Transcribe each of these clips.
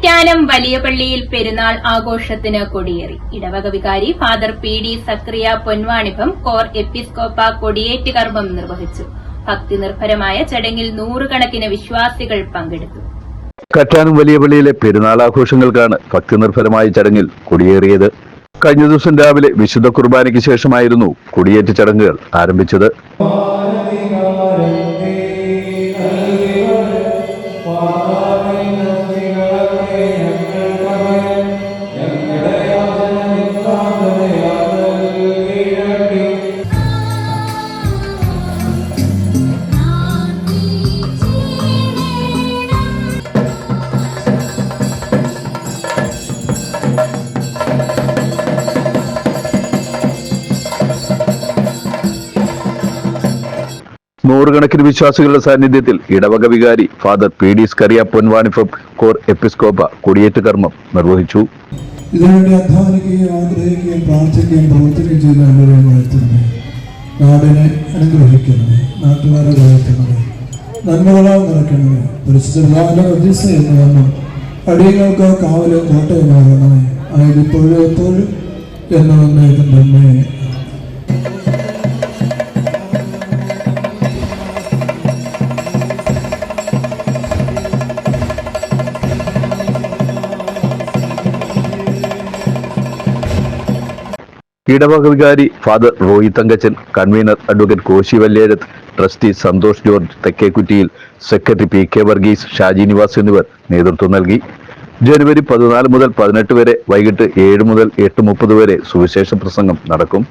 കറ്റാനം വലിയ പള്ളിയിൽ പെരുന്നാൾ ആഘോഷത്തിന് കൊടിയേറി. ഇടവക വികാരി ഫാദർ പി.ഡി. സക്രിയ പൊൻവാണിഭം കോർ എപ്പിസ്കോപ്പ കൊടിയേറ്റ് കർമ്മം നിർവഹിച്ചു. ഭക്തി നിർഭരമായ ചടങ്ങിൽ നൂറുകണക്കിന് വിശ്വാസികൾ പങ്കെടുത്തു. കറ്റാനം വലിയ പള്ളിയിലെ പെരുന്നാൾ ആഘോഷങ്ങൾക്കാണ് ഭക്തി നിർഭരമായ ചടങ്ങിൽ കൊടിയേറിയത്. കഴിഞ്ഞ ദിവസം രാവിലെ വിശുദ്ധ കുർബാനയ്ക്ക് ശേഷമായിരുന്നു കൊടിയേറ്റ് ചടങ്ങുകൾ ആരംഭിച്ചത്. നൂറുകണക്കിന് വിശ്വാസികളുടെ സാന്നിധ്യത്തിൽ ഇടവക വികാരി ഫാദർ പി.ഡി. സക്രിയ പൊൻവാണിഭം കോർ എപ്പിസ്കോപ്പ കൊടിയേറ്റ് കർമ്മം നിർവഹിച്ചു. ഇതിനുവേണ്ടി അധ്വാനിക്കുകയും ആഗ്രഹിക്കുകയും പ്രാർത്ഥിക്കുകയും പ്രവർത്തിക്കുകയും ചെയ്യുന്ന എല്ലാവരെയും വാഴ്ത്തുന്നു. നാടിനെ അനുഗ്രഹിക്കുന്നത്, നാട്ടുകാരെ വാഴ്ത്തുന്നത്, നന്മകളാൽ നിറയ്ക്കുന്നത്, പരിശുദ്ധ ഒദ്ദിസ എന്ന് വന്നു അടിയങ്ങൾക്ക് കാവലും കോട്ടയുമാകണമേ. ആയതിപ്പോഴും എപ്പോഴും എന്ന് വന്നേക്കും തന്നെ. ഇടവക വികാരി father Roy Thankachan, convener advocate Koshy Valyerath, trustee Santhosh George Thekkekuttiyil, secretary P K. Varghese, Shaji Nivas എന്നിവർ നേതൃത്വം നൽകി. ജനുവരി 14 മുതൽ 18 വരെ വൈകിട്ട് 7 മുതൽ 8:30 വരെ സുവിശേഷ പ്രസംഗം നടക്കും.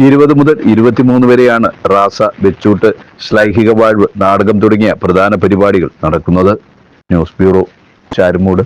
20 മുതൽ 23 വരെയാണ് റാസ, വെച്ചൂട്ട്, ശ്ലൈഹിക വാഴ്വ്, നാടകം തുടങ്ങിയ പ്രധാന പരിപാടികൾ നടക്കുന്നത്. News bureau, Charummood.